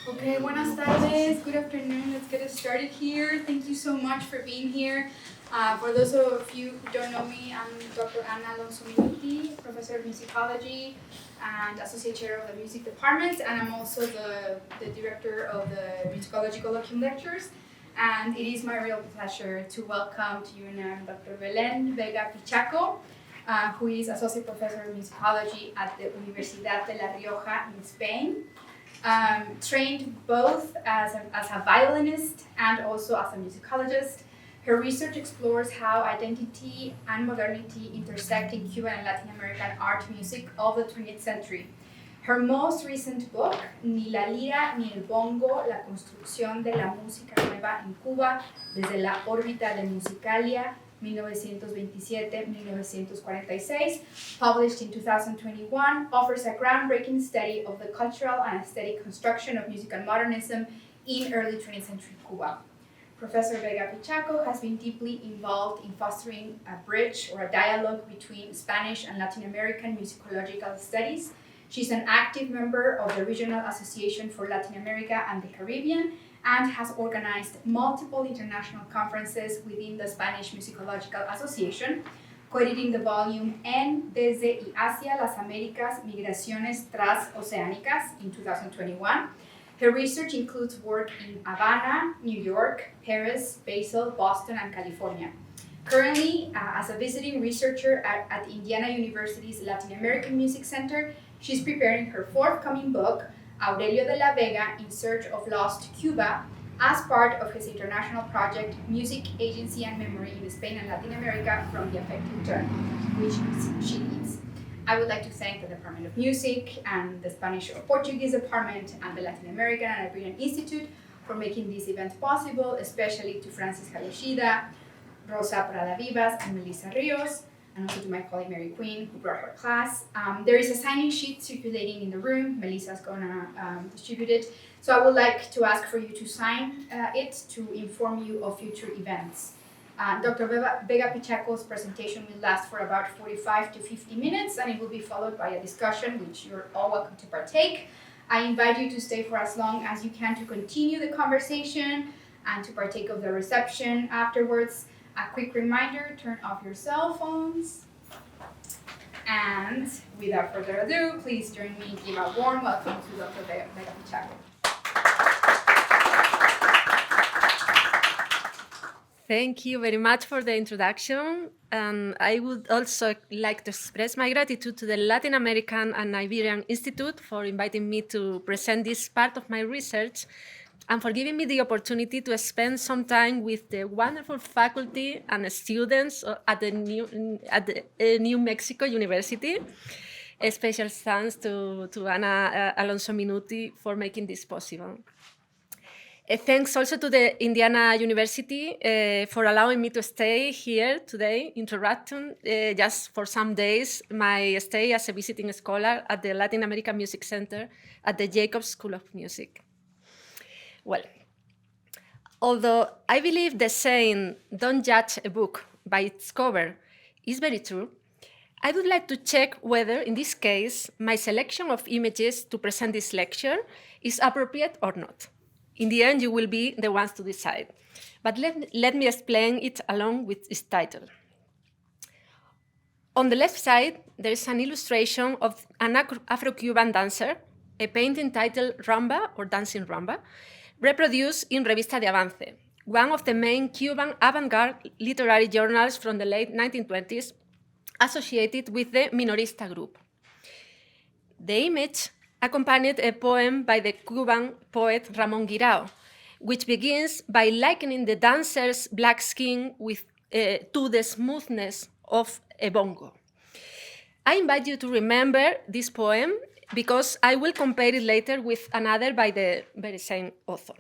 Okay, buenas tardes, good afternoon, let's get it started here. Thank you so much for being here. For those of you who don't know me, I'm Dr. Ana Alonso Minuti, Professor of Musicology and Associate Chair of the Music Department, and I'm also the Director of the Musicology Colloquium lectures. And it is my real pleasure to welcome to you now Dr. Belén Vega-Pichaco, who is Associate Professor of Musicology at the Universidad de La Rioja in Spain. Trained both as a violinist and also as a musicologist. Her research explores how identity and modernity intersect in Cuban and Latin American art music of the 20th century. Her most recent book, Ni la lira ni el bongo, la construcción de la música nueva en Cuba desde la órbita de Musicalia, 1927-1946, published in 2021, offers a groundbreaking study of the cultural and aesthetic construction of musical modernism in early 20th century Cuba. Professor Vega-Pichaco has been deeply involved in fostering a bridge or a dialogue between Spanish and Latin American musicological studies. She's an active member of the Regional Association for Latin America and the Caribbean, and has organized multiple international conferences within the Spanish Musicological Association, co-editing the volume En Desde y Hacia las Américas, Migraciones Transoceánicas in 2021. Her research includes work in Havana, New York, Paris, Basel, Boston, and California. Currently, as a visiting researcher at Indiana University's Latin American Music Center, she's preparing her forthcoming book, Aurelio de la Vega in Search of Lost Cuba, as part of his international project, Music, Agency and Memory in Spain and Latin America from the Affected Turn, which she leads. I would like to thank the Department of Music and the Spanish or Portuguese Department and the Latin American and Iberian Institute for making this event possible, especially to Francis Hayashida, Rosa Prada Vivas, and Melissa Rios, and also to my colleague Mary Quinn, who brought her class. There is a sign-in sheet circulating in the room. Melissa's gonna distribute it. So I would like to ask for you to sign it to inform you of future events. Dr. Vega-Pichaco's presentation will last for about 45 to 50 minutes, and it will be followed by a discussion, which you're all welcome to partake. I invite you to stay for as long as you can to continue the conversation and to partake of the reception afterwards. A quick reminder, turn off your cell phones. And without further ado, please join me in giving a warm welcome to Dr. Vega-Pichaco. Thank you very much for the introduction. And I would also like to express my gratitude to the Latin American and Iberian Institute for inviting me to present this part of my research and for giving me the opportunity to spend some time with the wonderful faculty and students at the New Mexico University. A special thanks to Ana Alonso Minuti for making this possible. Thanks also to the Indiana University for allowing me to stay here today, interrupting just for some days my stay as a visiting scholar at the Latin American Music Center at the Jacobs School of Music. Well, although I believe the saying, "Don't judge a book by its cover," is very true, I would like to check whether, in this case, my selection of images to present this lecture is appropriate or not. In the end, you will be the ones to decide. But let me explain it along with its title. On the left side, there is an illustration of an Afro-Cuban dancer, a painting titled Rumba, or Dancing Rumba, reproduced in Revista de Avance, one of the main Cuban avant-garde literary journals from the late 1920s, associated with the Minorista group. The image accompanied a poem by the Cuban poet Ramón Guirao, which begins by likening the dancer's black skin to the smoothness of a bongo. I invite you to remember this poem because I will compare it later with another by the very same author.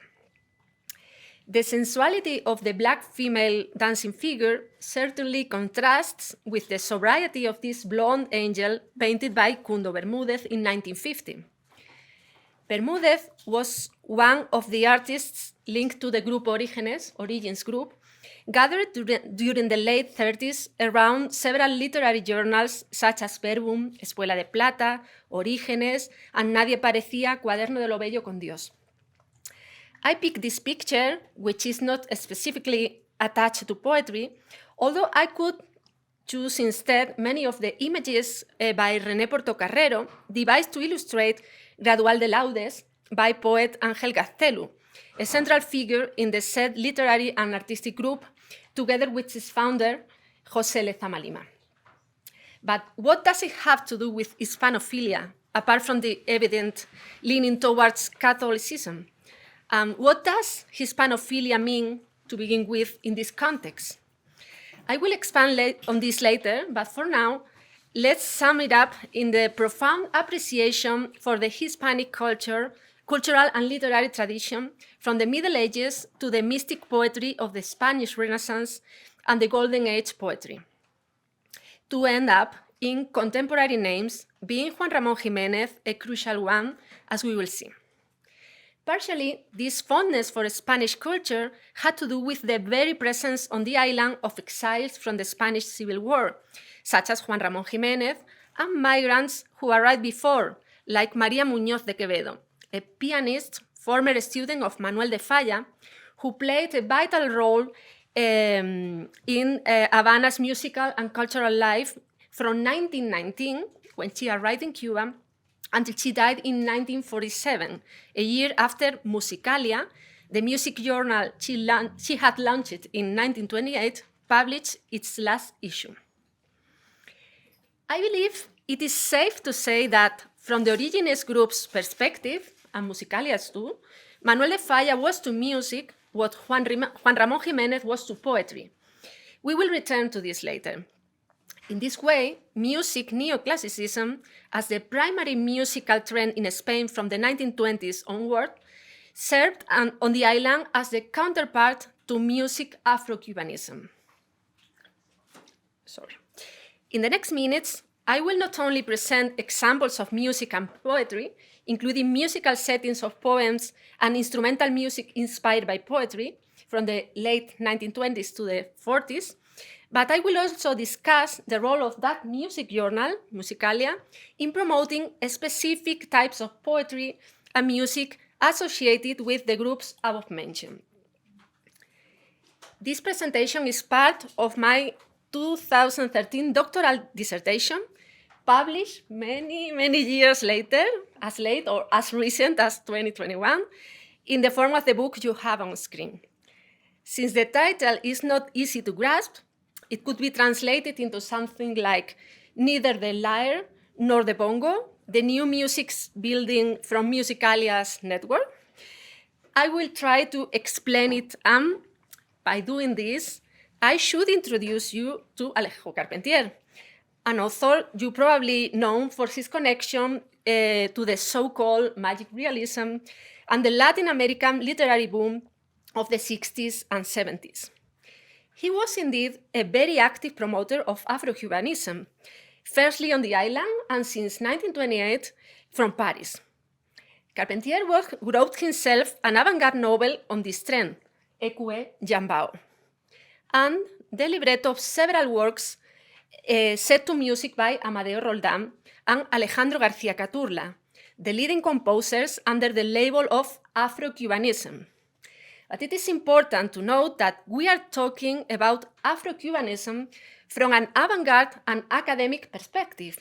The sensuality of the black female dancing figure certainly contrasts with the sobriety of this blonde angel painted by Cundo Bermúdez in 1950. Bermúdez was one of the artists linked to the Grupo Origenes group, gathered during the late 30s around several literary journals such as Verbum, Escuela de Plata, Origenes, and Nadie Parecía, Cuaderno de lo Bello con Dios. I picked this picture, which is not specifically attached to poetry, although I could choose instead many of the images by René Portocarrero, devised to illustrate Gradual de Laudes by poet Ángel Gaztelu, a central figure in the said literary and artistic group, together with its founder, José Lezama Lima. But what does it have to do with Hispanophilia, apart from the evident leaning towards Catholicism? What does Hispanophilia mean, to begin with, in this context? I will expand on this later, but for now, let's sum it up in the profound appreciation for the Hispanic cultural and literary tradition from the Middle Ages to the mystic poetry of the Spanish Renaissance and the Golden Age poetry, to end up in contemporary names, being Juan Ramón Jiménez a crucial one, as we will see. Partially, this fondness for Spanish culture had to do with the very presence on the island of exiles from the Spanish Civil War, such as Juan Ramón Jiménez, and migrants who arrived before, like María Muñoz de Quevedo, a pianist, former student of Manuel de Falla, who played a vital role in Havana's musical and cultural life from 1919, when she arrived in Cuba, until she died in 1947, a year after Musicalia, the music journal she had launched in 1928, published its last issue. I believe it is safe to say that from the Origenes group's perspective, and Musicalia's too, Manuel de Falla was to music what Juan Ramón Jiménez was to poetry. We will return to this later. In this way, music neoclassicism, as the primary musical trend in Spain from the 1920s onward, served on the island as the counterpart to music Afrocubanism. In the next minutes, I will not only present examples of music and poetry, including musical settings of poems and instrumental music inspired by poetry from the late 1920s to the 40s, but I will also discuss the role of that music journal, Musicalia, in promoting specific types of poetry and music associated with the groups above mentioned. This presentation is part of my 2013 doctoral dissertation, published many years later, as late or as recent as 2021, in the form of the book you have on screen. Since the title is not easy to grasp, it could be translated into something like neither the lyre nor the bongo, the new music's building from Musicalia's network. I will try to explain it, and by doing this, I should introduce you to Alejo Carpentier, an author you probably know for his connection to the so-called magic realism and the Latin American literary boom of the 60s and 70s. He was indeed a very active promoter of Afrocubanism, firstly on the island and since 1928 from Paris. Carpentier wrote himself an avant-garde novel on this trend, Eque Jambao, and the libretto of several works set to music by Amadeo Roldán and Alejandro García Caturla, the leading composers under the label of Afrocubanism. But it is important to note that we are talking about Afrocubanism from an avant-garde and academic perspective,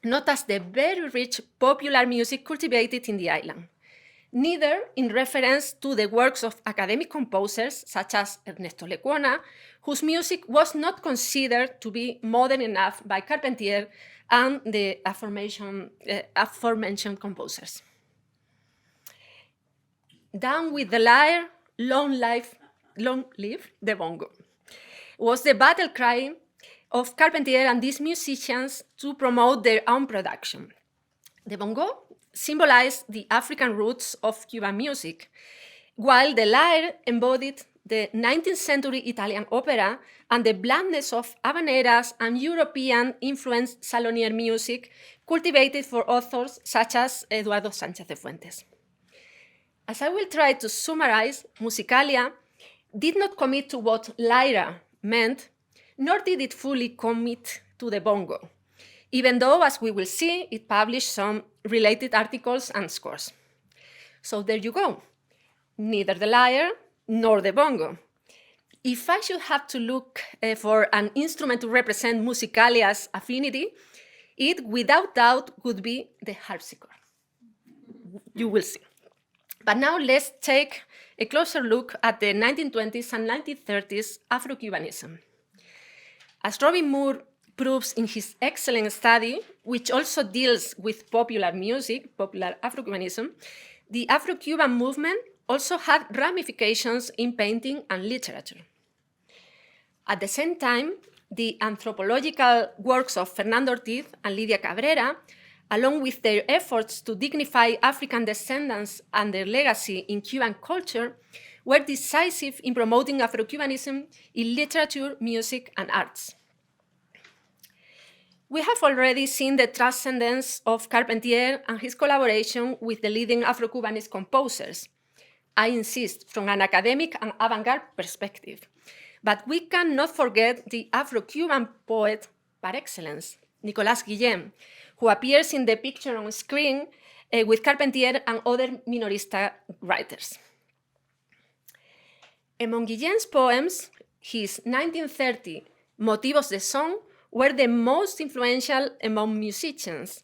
not as the very rich popular music cultivated in the island, neither in reference to the works of academic composers such as Ernesto Lecuona, whose music was not considered to be modern enough by Carpentier and the aforementioned composers. Down with the lyre, long live the bongo, was the battle cry of Carpentier and these musicians to promote their own production. The bongo symbolized the African roots of Cuban music, while the lyre embodied the 19th century Italian opera and the blandness of habaneras and European-influenced salonier music cultivated for authors such as Eduardo Sánchez de Fuentes. As I will try to summarize, Musicalia did not commit to what lyra meant, nor did it fully commit to the bongo, even though, as we will see, it published some related articles and scores. So there you go. neither the lyre nor the bongo. If I should have to look for an instrument to represent Musicalia's affinity, it without doubt would be the harpsichord. You will see. But now let's take a closer look at the 1920s and 1930s Afrocubanism. As Robin Moore proves in his excellent study, which also deals with popular music, popular Afrocubanism, the Afro-Cuban movement also had ramifications in painting and literature. At the same time, the anthropological works of Fernando Ortiz and Lidia Cabrera, along with their efforts to dignify African descendants and their legacy in Cuban culture, were decisive in promoting Afrocubanism in literature, music, and arts. We have already seen the transcendence of Carpentier and his collaboration with the leading Afro-Cubanist composers. I insist, from an academic and avant-garde perspective. But we cannot forget the Afro-Cuban poet par excellence, Nicolas Guillén, who appears in the picture on screen with Carpentier and other minorista writers. Among Guillén's poems, his 1930 Motivos de Son were the most influential among musicians,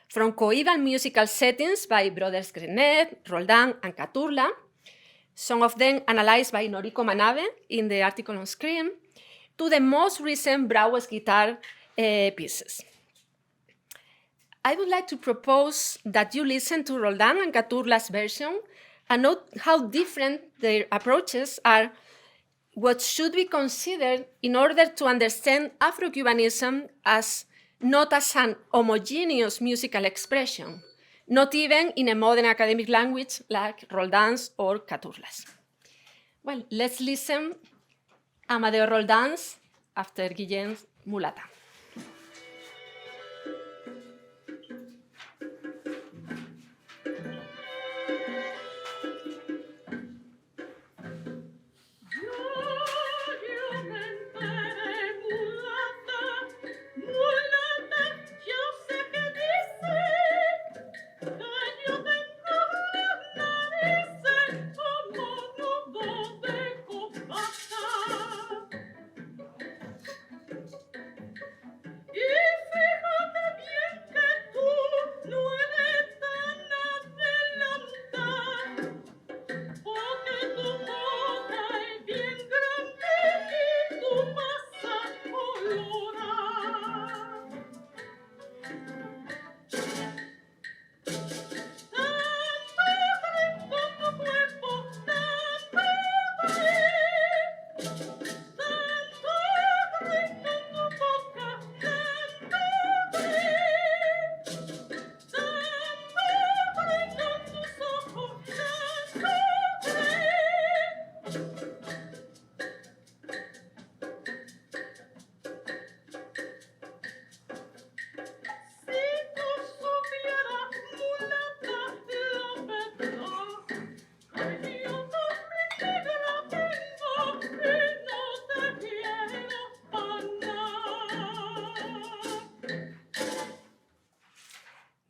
from coeval musical settings by brothers Grenet, Roldán, and Caturla, some of them analyzed by Noriko Manabe in the article on screen, to the most recent Brauer's guitar pieces. I would like to propose that you listen to Roldán and Caturla's version and note how different their approaches are, what should be considered in order to understand Afro-Cubanism as not as an homogeneous musical expression, not even in a modern academic language like Roldán's or Caturla's. Well, let's listen Amadeo Roldán's after Guillén's Mulata.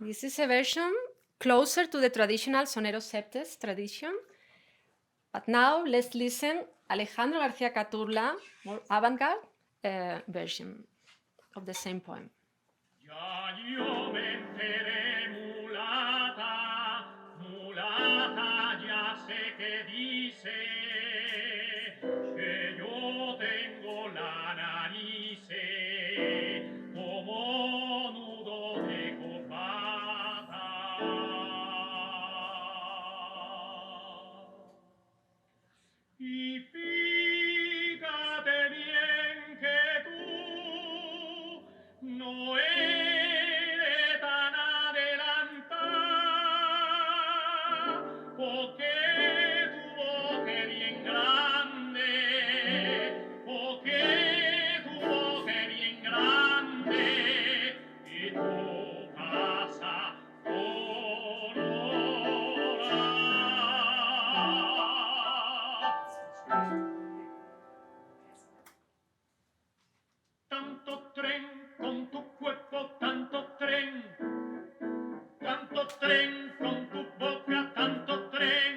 This is a version closer to the traditional sonero septes tradition. But now let's listen Alejandro García Caturla, more avant-garde version of the same poem. Ya yo me enteré, mulata, mulata, ya sé que dice que yo tengo la nariz como nudo de corbata. Y fíjate bien que tú no eres tan adelantada, porque tu boca es bien grande, porque tu boca es bien grande, y tu casa colorada. Tanto tren con tu cuerpo, tanto tren con tu boca, tanto tren,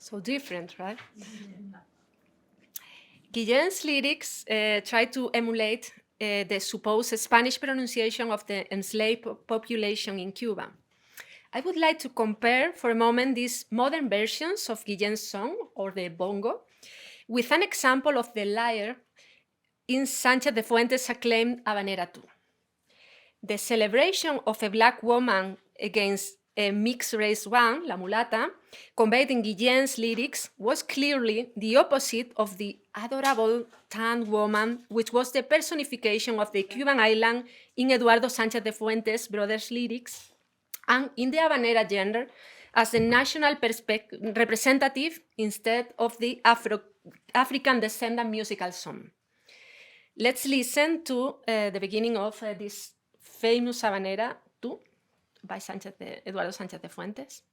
So different, right? Guillen's lyrics try to emulate the supposed Spanish pronunciation of the enslaved population in Cuba. I would like to compare for a moment these modern versions of Guillen's song, or the bongo, with an example of the lyre in Sánchez de Fuentes' acclaimed Habanera 2. The celebration of a black woman against a mixed-race one, La Mulata, conveyed in Guillen's lyrics, was clearly the opposite of the adorable tanned woman, which was the personification of the Cuban island in Eduardo Sánchez de Fuentes' brothers' lyrics, and in the Habanera genre as the national representative instead of the African descendant musical song. Let's listen to the beginning of this famous Habanera 2 by Eduardo Sánchez de Fuentes.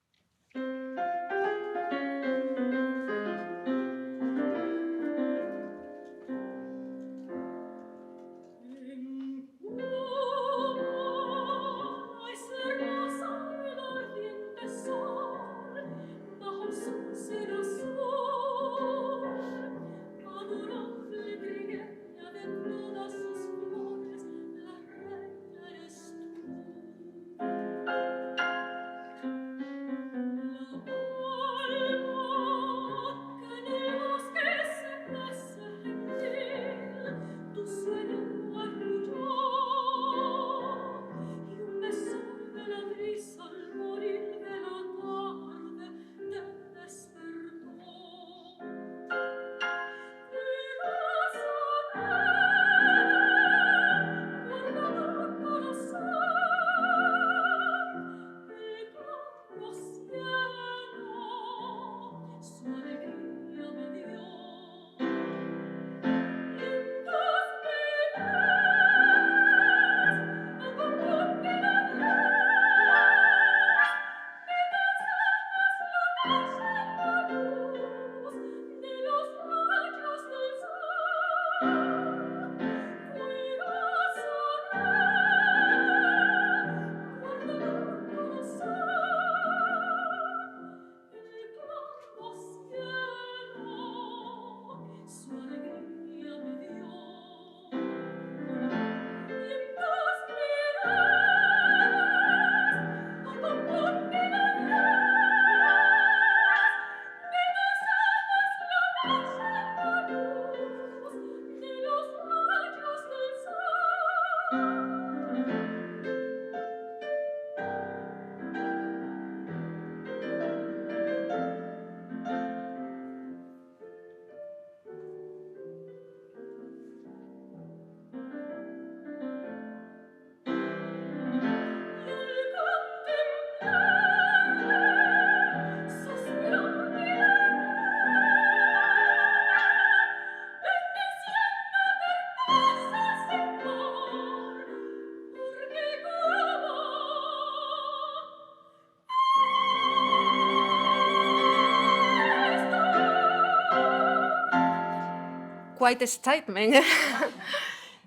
Quite a statement.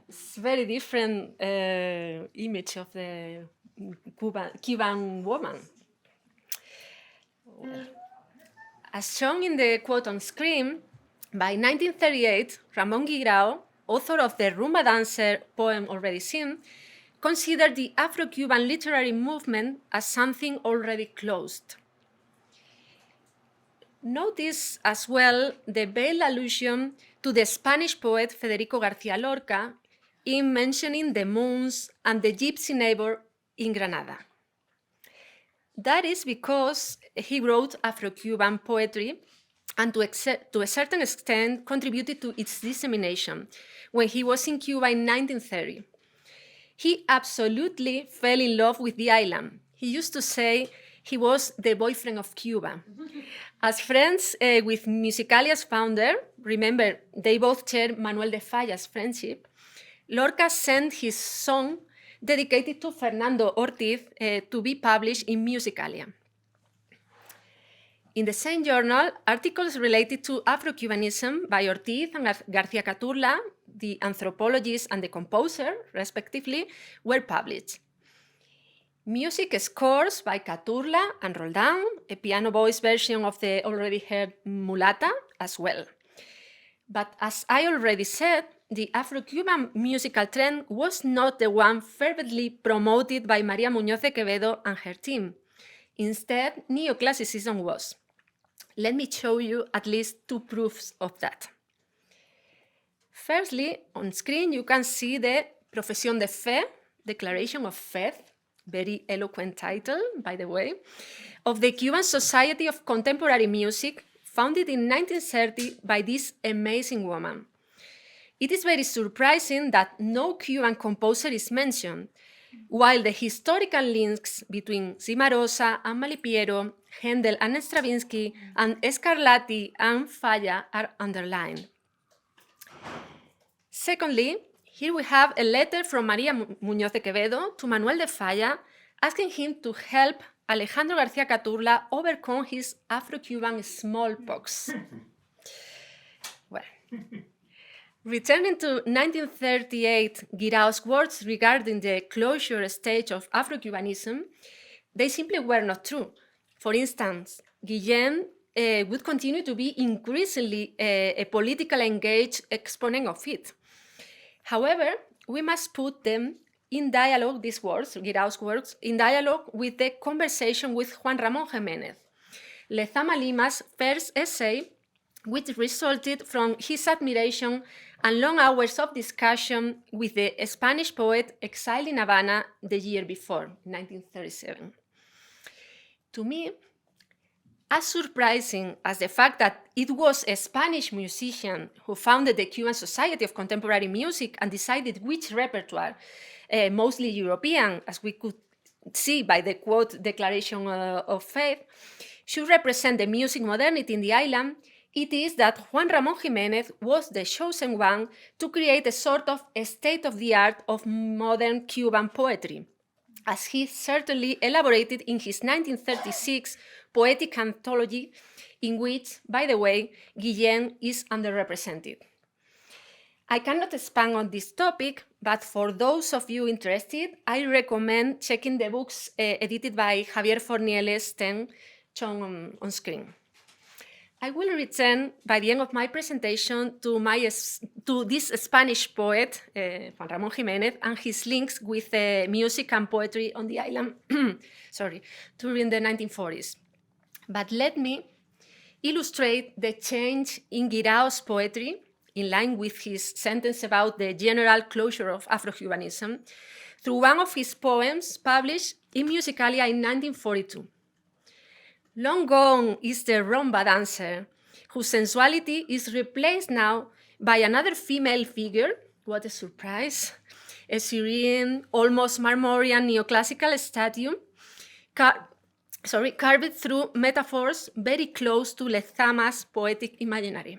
It's very different image of the Cuban woman. As shown in the quote on screen, by 1938, Ramón Guirao, author of the Rumba Dancer poem already seen, considered the Afro-Cuban literary movement as something already closed. Notice as well the veiled allusion to the Spanish poet Federico García Lorca in mentioning the moons and the gypsy neighbor in Granada. That is because he wrote Afro-Cuban poetry and to a certain extent contributed to its dissemination when he was in Cuba in 1930. He absolutely fell in love with the island. He used to say he was the boyfriend of Cuba. As friends with Musicalia's founder, remember, they both share Manuel de Falla's friendship, Lorca sent his song dedicated to Fernando Ortiz to be published in Musicalia. In the same journal, articles related to Afrocubanism by Ortiz and García Caturla, the anthropologist and the composer, respectively, were published. Music scores by Caturla and Roldán, a piano voice version of the already heard Mulata as well. But as I already said, the Afro-Cuban musical trend was not the one fervently promoted by María Muñoz de Quevedo and her team. Instead, neoclassicism was. Let me show you at least two proofs of that. Firstly, on screen you can see the Profesión de Fe, Declaration of Faith, very eloquent title, by the way, of the Cuban Society of Contemporary Music, founded in 1930 by this amazing woman. It is very surprising that no Cuban composer is mentioned, while the historical links between Cimarosa and Malipiero, Händel and Stravinsky, and Scarlatti and Falla are underlined. Secondly, here we have a letter from María Muñoz de Quevedo to Manuel de Falla, asking him to help Alejandro García Caturla overcome his Afro-Cuban smallpox. Well, returning to 1938 Guirao's words regarding the closure stage of Afro-Cubanism, they simply were not true. For instance, Guillén would continue to be increasingly a politically engaged exponent of it. However, we must put them in dialogue, these words, Guirao's words, in dialogue with the conversation with Juan Ramón Jiménez, Lezama Lima's first essay, which resulted from his admiration and long hours of discussion with the Spanish poet exiled in Havana the year before, 1937. To me, as surprising as the fact that it was a Spanish musician who founded the Cuban Society of Contemporary Music and decided which repertoire, mostly European, as we could see by the quote Declaration of Faith, should represent the music modernity in the island, it is that Juan Ramón Jiménez was the chosen one to create a sort of a state-of-the-art of modern Cuban poetry, as he certainly elaborated in his 1936 poetic anthology, in which, by the way, Guillén is underrepresented. I cannot expand on this topic, but for those of you interested, I recommend checking the books edited by Javier Fornieles, shown on screen. I will return by the end of my presentation to this Spanish poet, Juan Ramón Jiménez, and his links with music and poetry on the island during the 1940s. But let me illustrate the change in Guirao's poetry, in line with his sentence about the general closure of Afro-Cubanism, through one of his poems published in Musicalia in 1942. Long gone is the rumba dancer, whose sensuality is replaced now by another female figure, what a surprise, a serene, almost Marmorian neoclassical statue, carved through metaphors very close to Lezama's poetic imaginary.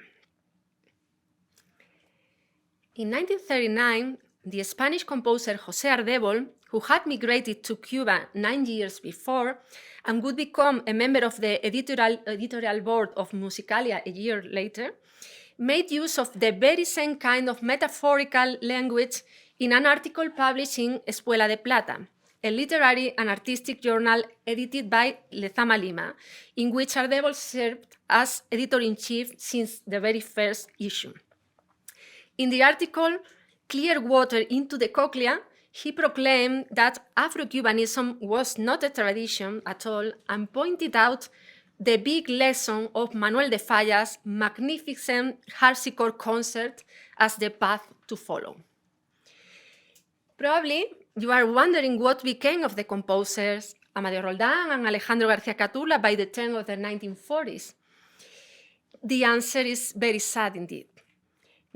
In 1939, the Spanish composer José Ardébol, who had migrated to Cuba 9 years before and would become a member of the editorial board of Musicalia a year later, made use of the very same kind of metaphorical language in an article published in Espuela de Plata, a literary and artistic journal edited by Lezama Lima, in which Ardébol served as editor-in-chief since the very first issue. In the article, Clear Water into the Cochlea, he proclaimed that Afro-Cubanism was not a tradition at all and pointed out the big lesson of Manuel de Falla's magnificent harpsichord concert as the path to follow. Probably you are wondering what became of the composers Amadeo Roldán and Alejandro García Caturla by the turn of the 1940s. The answer is very sad indeed.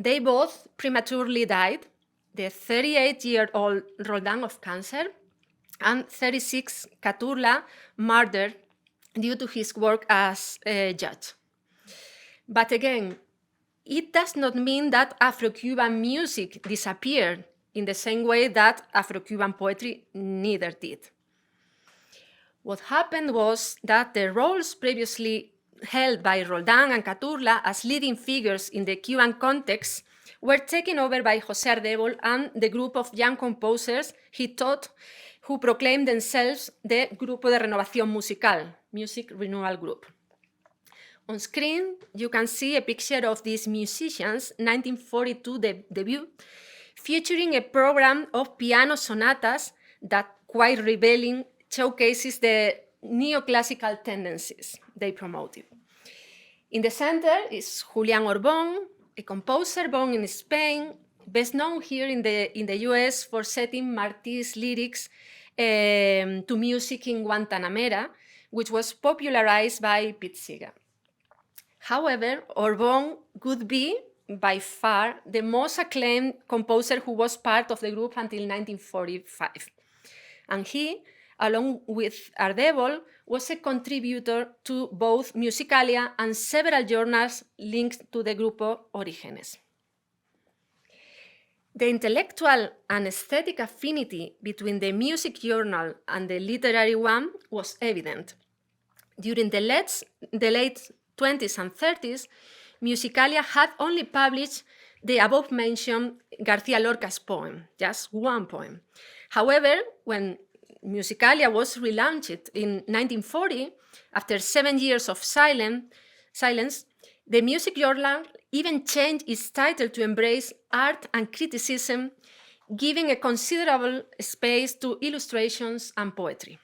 They both prematurely died, the 38-year-old Roldán of cancer, and 36 Caturla murdered due to his work as a judge. But again, it does not mean that Afro-Cuban music disappeared in the same way that Afro-Cuban poetry neither did. What happened was that the roles previously held by Roldán and Caturla as leading figures in the Cuban context were taken over by José Ardébol and the group of young composers he taught, who proclaimed themselves the Grupo de Renovación Musical, Music Renewal Group. On screen, you can see a picture of these musicians' 1942 debut, featuring a program of piano sonatas that, quite revealing, showcases the neoclassical tendencies they promoted. In the center is Julián Orbón, a composer born in Spain, best known here in the US for setting Martí's lyrics to music in Guantanamera, which was popularized by Pete Seeger. However, Orbón would be, by far, the most acclaimed composer who was part of the group until 1945. And he, along with Ardébol, was a contributor to both Musicalia and several journals linked to the Grupo Origenes. The intellectual and aesthetic affinity between the music journal and the literary one was evident. During the late 20s and 30s, Musicalia had only published the above-mentioned García Lorca's poem, just one poem. However, when Musicalia was relaunched in 1940, after 7 years of silence, the music journal even changed its title to embrace art and criticism, giving a considerable space to illustrations and poetry.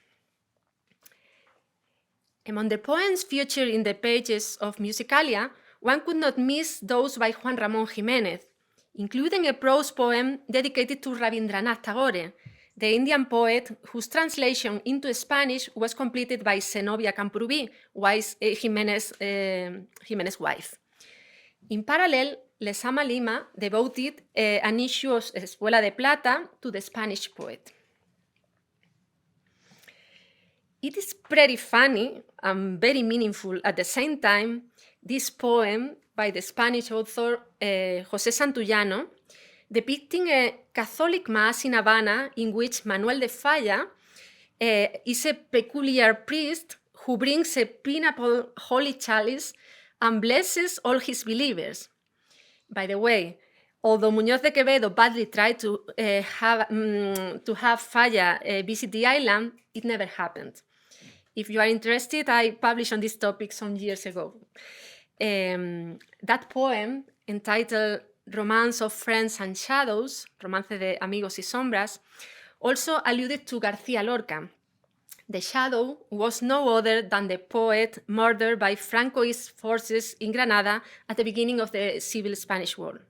Among the poems featured in the pages of Musicalia, one could not miss those by Juan Ramón Jiménez, including a prose poem dedicated to Rabindranath Tagore, the Indian poet whose translation into Spanish was completed by Zenobia Camprubí, Jiménez's wife. In parallel, Lezama Lima devoted an issue of Espuela de Plata to the Spanish poet. It is pretty funny and very meaningful at the same time, this poem by the Spanish author José Santullano, depicting a Catholic Mass in Havana in which Manuel de Falla is a peculiar priest who brings a pineapple holy chalice and blesses all his believers. By the way, although Muñoz de Quevedo badly tried to have Falla visit the island, it never happened. If you are interested, I published on this topic some years ago. That poem, entitled Romance of Friends and Shadows, Romance de Amigos y Sombras, also alluded to García Lorca. The shadow was no other than the poet murdered by Francoist forces in Granada at the beginning of the Civil Spanish War.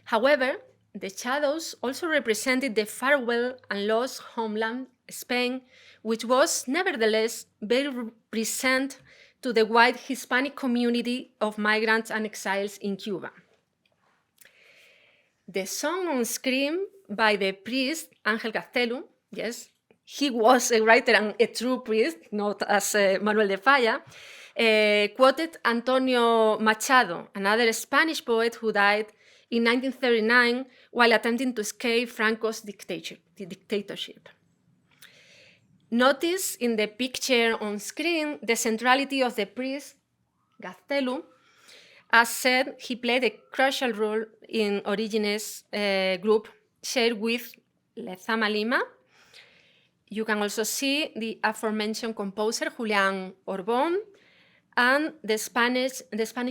However, the shadows also represented the farewell and lost homeland, Spain, which was nevertheless very present to the wide Hispanic community of migrants and exiles in Cuba. The song on screen by the priest Ángel Gaztelu, yes, he was a writer and a true priest, not as Manuel de Falla, quoted Antonio Machado, another Spanish poet who died in 1939 while attempting to escape Franco's dictatorship. Notice in the picture on screen the centrality of the priest, Gaztelu. As said, he played a crucial role in Origenes' group shared with Lezama Lima. You can also see the aforementioned composer Julián Orbón and the Spanish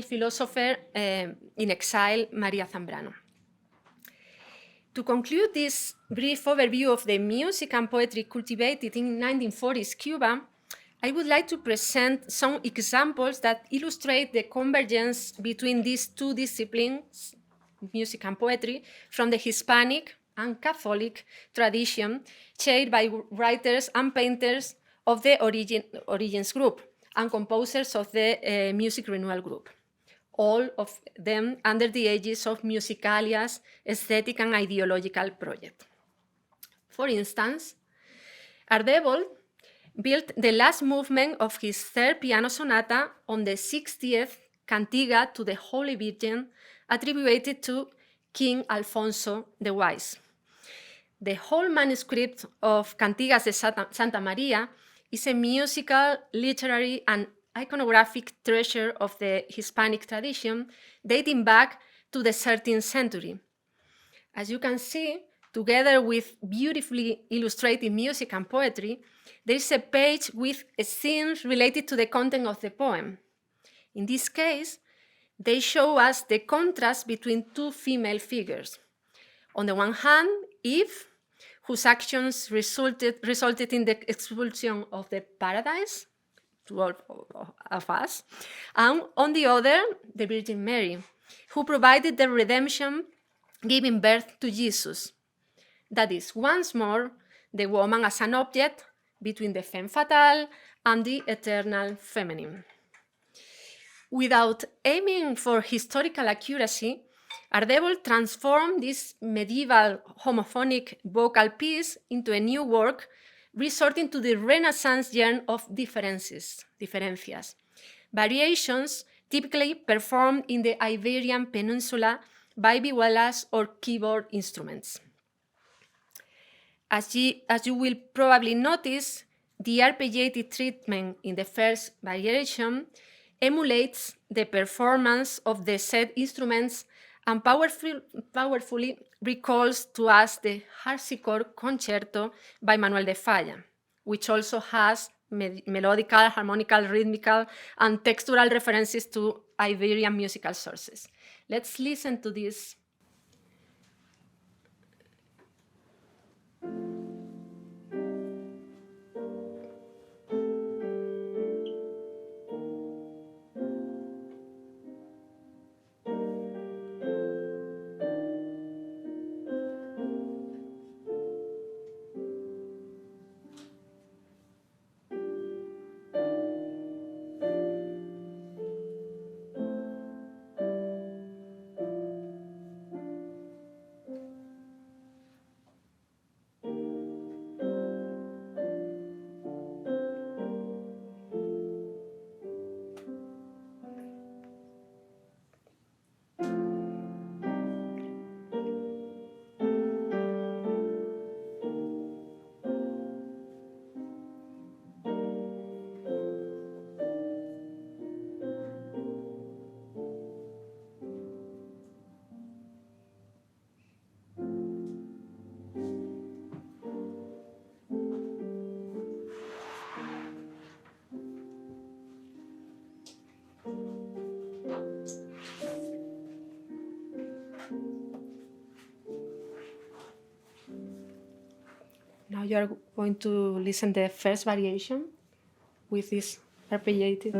philosopher in exile, María Zambrano. To conclude this brief overview of the music and poetry cultivated in 1940s Cuba, I would like to present some examples that illustrate the convergence between these two disciplines, music and poetry, from the Hispanic and Catholic tradition shared by writers and painters of the Origenes group and composers of the Music Renewal group, all of them under the aegis of Musicalia's aesthetic and ideological project. For instance, Ardébol built the last movement of his third piano sonata on the 60th cantiga to the Holy Virgin, attributed to King Alfonso the Wise. The whole manuscript of Cantigas de Santa Maria is a musical, literary, and iconographic treasure of the Hispanic tradition, dating back to the 13th century. As you can see, together with beautifully illustrated music and poetry, there is a page with scenes related to the content of the poem. In this case, they show us the contrast between two female figures. On the one hand, Eve, whose actions resulted in the expulsion of the paradise, to all of us, and on the other, the Virgin Mary, who provided the redemption, giving birth to Jesus. That is, once more, the woman as an object between the femme fatale and the eternal feminine. Without aiming for historical accuracy, Ardèvol transformed this medieval homophonic vocal piece into a new work, resorting to the Renaissance genre of diferencias, variations typically performed in the Iberian Peninsula by vihuelas or keyboard instruments. As you will probably notice, the arpeggiated treatment in the first variation emulates the performance of the said instruments and powerfully recalls to us the harpsichord concerto by Manuel de Falla, which also has melodical, harmonical, rhythmical, and textural references to Iberian musical sources. Let's listen to this. Now you are going to listen to the first variation with this arpeggiated.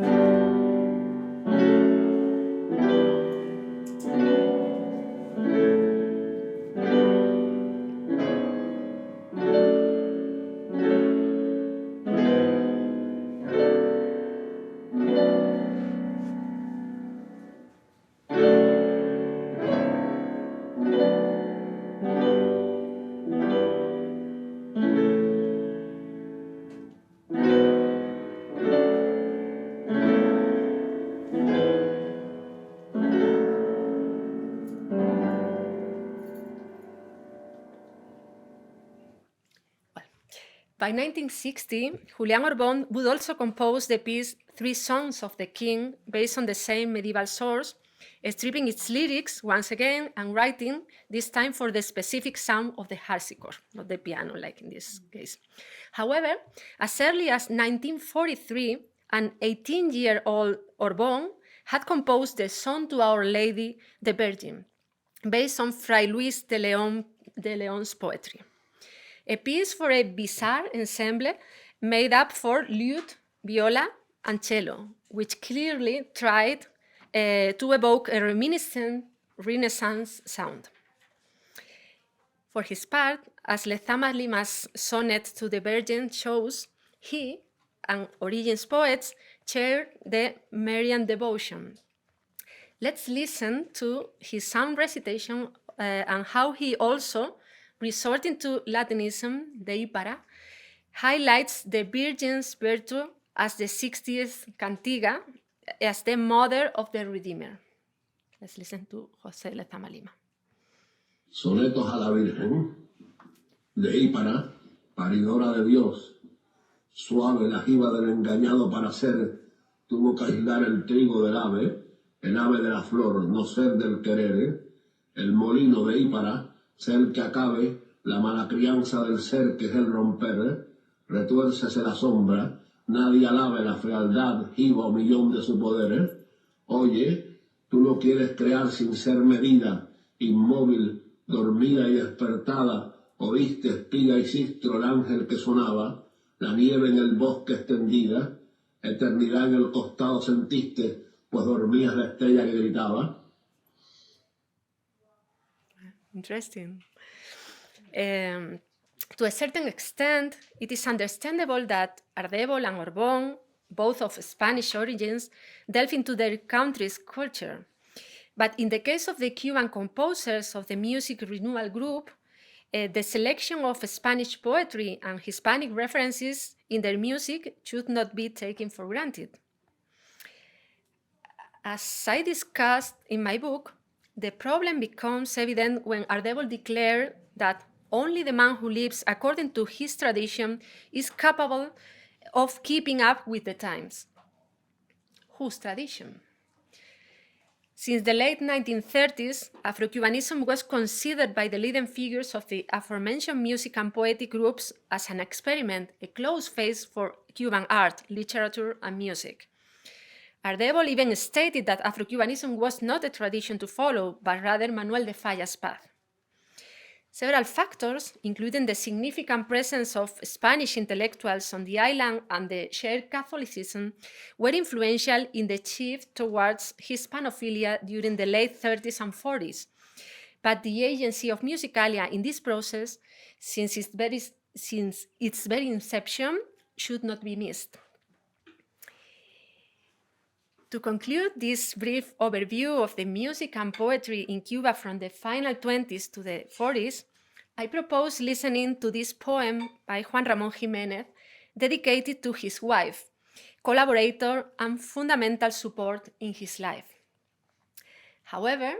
By 1960, Julián Orbón would also compose the piece Three Songs of the King based on the same medieval source, stripping its lyrics once again and writing, this time for the specific sound of the harpsichord, not the piano like in this case. However, as early as 1943, an 18-year-old Orbón had composed the Song to Our Lady, the Virgin, based on Fray Luis de León's poetry. A piece for a bizarre ensemble made up for lute, viola, and cello, which clearly tried to evoke a reminiscent Renaissance sound. For his part, as Lezama Lima's sonnet to the Virgin shows, he and Origenes poets shared the Marian devotion. Let's listen to his sound recitation and how he also, resorting to Latinism, the Ípara, highlights the Virgin's virtue as the 60th cantiga, as the mother of the Redeemer. Let's listen to José Lezama Lima. Sonetos a la Virgen, de Ípara, paridora de Dios, suave la jiba del engañado para ser tuvo que aislar el trigo del ave, el ave de la flor, no ser del querer, el molino de Ípara, ser que acabe, la mala crianza del ser que es el romper, retuércese la sombra, nadie alabe la fealdad, jiba o millón de su poder. Oye, tú no quieres crear sin ser medida, inmóvil, dormida y despertada, oíste espiga y sistro el ángel que sonaba, la nieve en el bosque extendida, eternidad en el costado sentiste, pues dormías la estrella que gritaba. Interesting. To a certain extent, it is understandable that Ardébol and Orbón, both of Spanish origins, delve into their country's culture. But in the case of the Cuban composers of the Music Renewal Group, the selection of Spanish poetry and Hispanic references in their music should not be taken for granted. As I discussed in my book, the problem becomes evident when Ardébol declared that only the man who lives according to his tradition is capable of keeping up with the times. Whose tradition? Since the late 1930s, Afrocubanism was considered by the leading figures of the aforementioned music and poetic groups as an experiment, a closed phase for Cuban art, literature, and music. Ardébol even stated that Afrocubanism was not a tradition to follow, but rather Manuel de Falla's path. Several factors, including the significant presence of Spanish intellectuals on the island and the shared Catholicism, were influential in the shift towards Hispanophilia during the late 30s and 40s. But the agency of Musicalia in this process, since its very inception, should not be missed. To conclude this brief overview of the music and poetry in Cuba from the final 20s to the 40s, I propose listening to this poem by Juan Ramón Jiménez, dedicated to his wife, collaborator, and fundamental support in his life. However,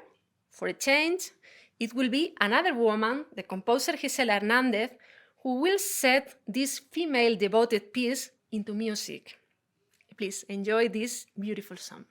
for a change, it will be another woman, the composer Gisela Hernández, who will set this female devoted piece into music. Please enjoy this beautiful song.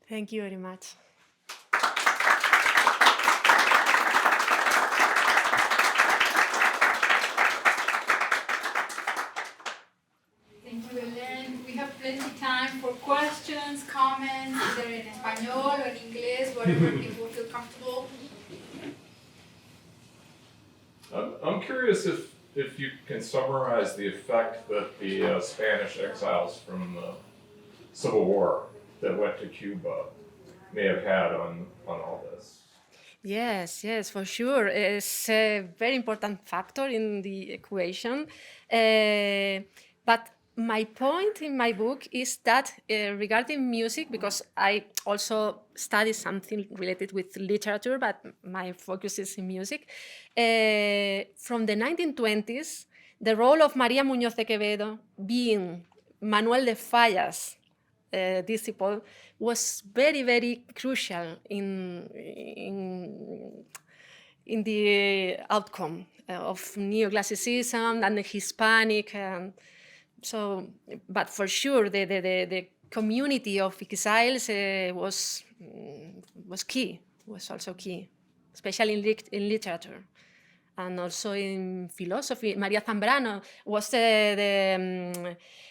Thank you very much. Thank you, Belén. We have plenty of time for questions, comments, either in Español or in English, whatever people feel comfortable. I'm curious if you can summarize the effect that the Spanish exiles from the Civil War that went to Cuba may have had on all this. Yes, yes, for sure. It's a very important factor in the equation. But my point in my book is that regarding music, because I also study something related with literature, but my focus is in music. From the 1920s, the role of María Muñoz de Quevedo being Manuel de Falla's disciple was very, very crucial in the outcome of neoclassicism and the Hispanic. But for sure, the community of exiles was key, was also key, especially in literature. And also in philosophy. Maria Zambrano was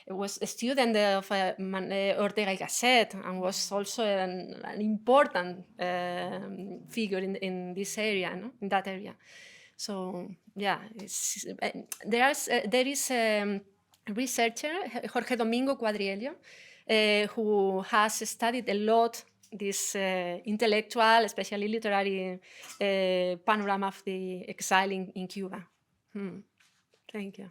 was a student of Ortega y Gasset, and was also an important figure in this area, no? In that area. So yeah, there is a researcher, Jorge Domingo Cuadriello, who has studied a lot this intellectual, especially literary panorama of the exile in Cuba. Thank you.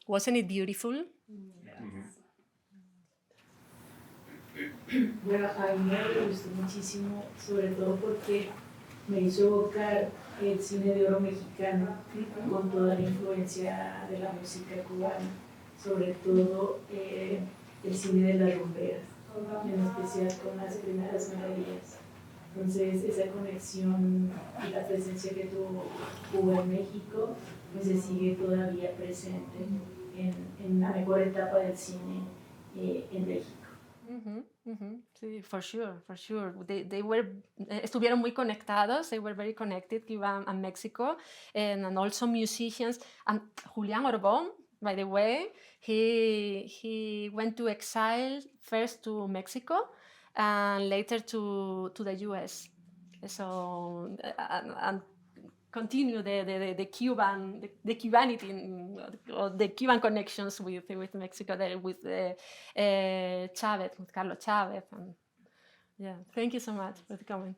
Wasn't it beautiful? Bueno, a mí me gustó muchísimo, sobre todo porque me hizo evocar el cine de oro mexicano con toda la influencia de la música cubana, sobre todo el cine de las rumberas, en especial con las primeras melodías. Entonces, esa conexión y la presencia que tuvo Cuba en México, pues se sigue todavía presente en la mejor etapa del cine en México. Sí, for sure, for sure. They were, estuvieron muy conectados, they were very connected, Cuba and Mexico, and also musicians. And Julián Orbón, by the way, he went to exile first to Mexico and later to the US. So, and continue the Cuban, the Cubanity, or the Cuban connections with Mexico, there with Chavez, with Carlos Chavez. And yeah, thank you so much for the comment.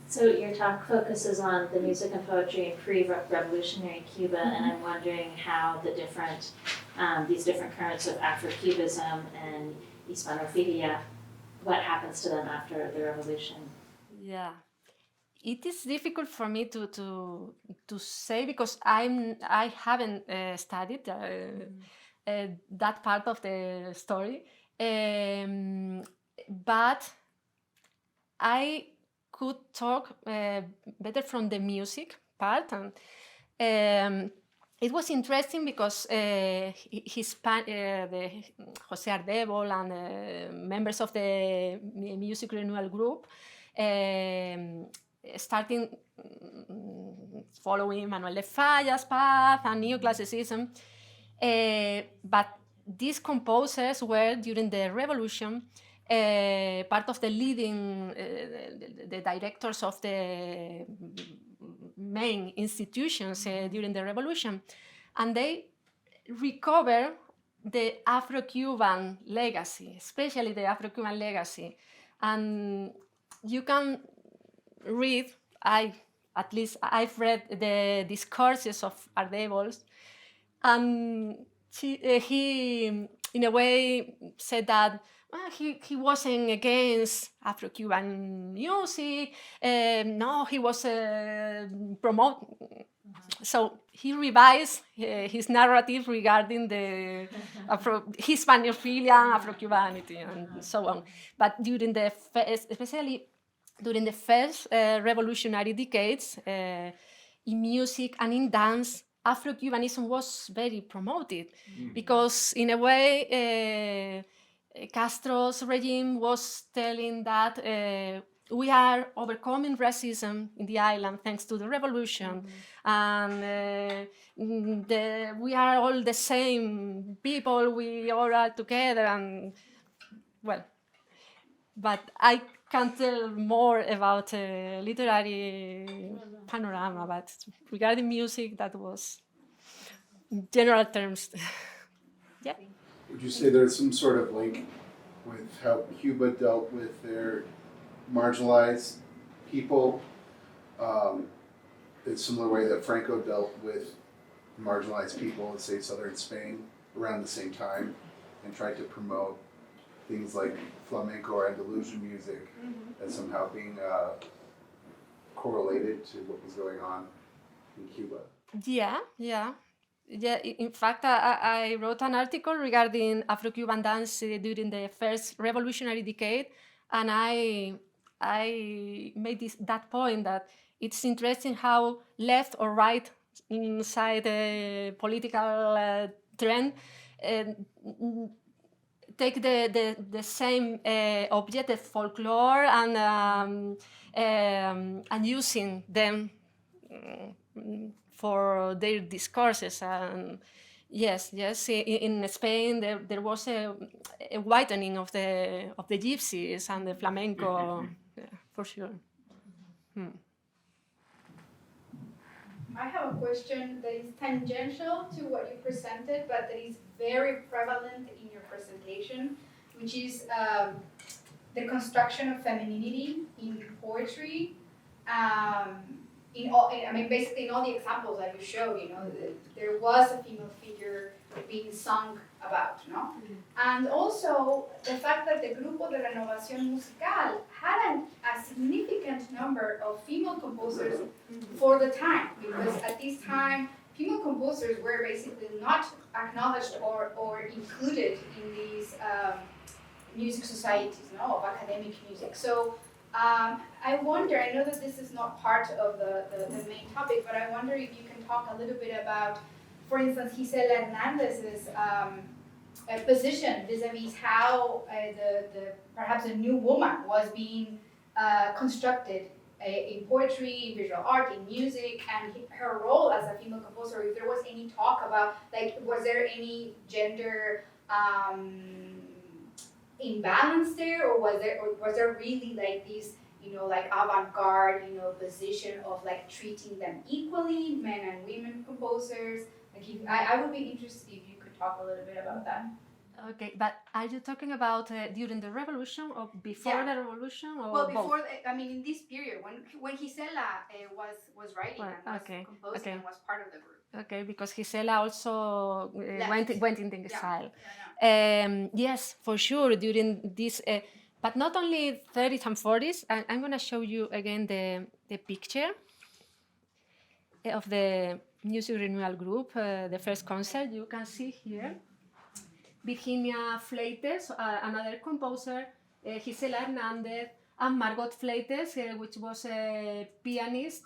So your talk focuses on the music and poetry in pre-revolutionary Cuba, and I'm wondering how the different, these different currents of Afrocubism and Hispanophilia, what happens to them after the revolution? Yeah. It is difficult for me to say because I haven't studied that part of the story, but I could talk better from the music part. And it was interesting because the José Ardébol and members of the Music Renewal group starting following Manuel de Falla's path and neoclassicism. But these composers were, during the revolution, part of the leading, the directors of the main institutions during the revolution. And they recover the Afro-Cuban legacy, especially the Afro-Cuban legacy. And you can read, I've read the discourses of Ardébol's, and he, in a way, said that he wasn't against Afro-Cuban music. No, he was promoting. So he revised his narrative regarding the Hispanophilia, Afro-Cubanity, and so on. But during the especially during the first revolutionary decades, in music and in dance, Afro-Cubanism was very promoted because, in a way, Castro's regime was telling that we are overcoming racism in the island thanks to the revolution, and we are all the same people, we all are together, and well, but I can't tell more about literary panorama, but regarding music, that was general terms. Yeah. Would you say there's some sort of link with how Cuba dealt with their marginalized people in a similar way that Franco dealt with marginalized people in, say, southern Spain around the same time and tried to promote things like flamenco or Andalusian music as somehow being correlated to what was going on in Cuba? Yeah. In fact, I wrote an article regarding Afro-Cuban dance during the first revolutionary decade, and I made that point that it's interesting how left or right inside the political trend take the same object, folklore, and using them for their discourses. And yes, in Spain there was a whitening of the gypsies and the flamenco, yeah, for sure. I have a question that is tangential to what you presented, but that is very prevalent in your presentation, which is the construction of femininity in poetry. Basically in all the examples that you showed, there was a female figure being sung about, no? And also the fact that the Grupo de Renovación Musical had a significant number of female composers for the time, because at this time, female composers were basically not acknowledged or included in these music societies, no, of academic music. So I wonder, I know that this is not part of the main topic, but I wonder if you can talk a little bit about, for instance, Gisela Hernandez's position vis-a-vis how perhaps a new woman was being constructed in poetry, in visual art, in music, and her role as a female composer. If there was any talk about, like, was there any gender imbalance there, or was there really like these, like avant-garde, position of like treating them equally, men and women composers? Like, I would be interested if you could talk a little bit about that. Okay, but are you talking about during the revolution or before the revolution, or well, both? before, in this period when Gisela was writing and was composing and was part of the group. Okay, because Gisela also went in the exile. Yes, for sure, during this, but not only 30s and 40s. I'm going to show you again the picture of the music renewal group, the first concert. You can see here Virginia Fleites, another composer, Gisela Hernandez, and Margot Fleites, which was a pianist,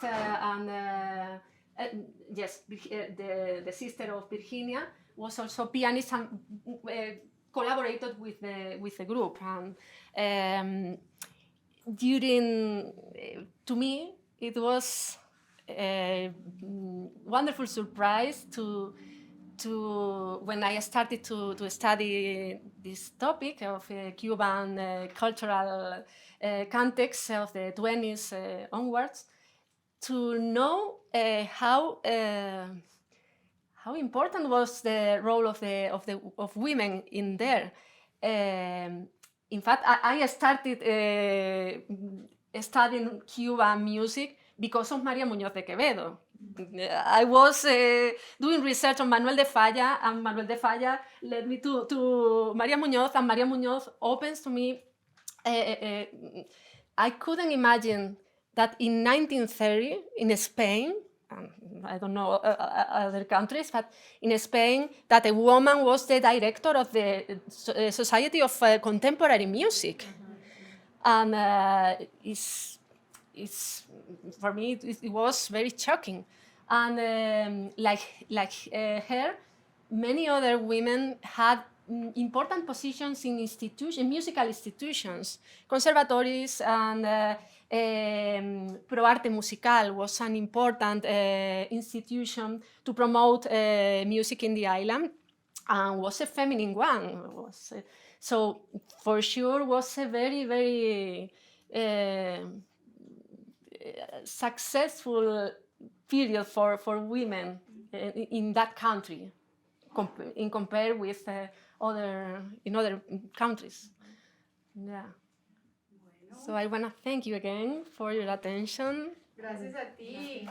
yes, the sister of Virginia, was also pianist and collaborated with the group. And to me, it was a wonderful surprise to when I started to study this topic of Cuban cultural context of the 20s onwards, to know how important was the role of women in there. In fact, I started studying Cuban music because of María Muñoz de Quevedo. I was doing research on Manuel de Falla, and Manuel de Falla led me to María Muñoz, and María Muñoz opens to me. I couldn't imagine that in 1930 in Spain, I don't know other countries, but in Spain, that a woman was the director of the Society of Contemporary Music. And for me, it was very shocking. And like her, many other women had important positions in musical institutions, conservatories, and Pro Arte Musical was an important institution to promote music in the island, and was a feminine one. So for sure was a very, very successful period for women in that country, in compare with other countries. Yeah. Bueno, So I want to thank you again for your attention. gracias a ti.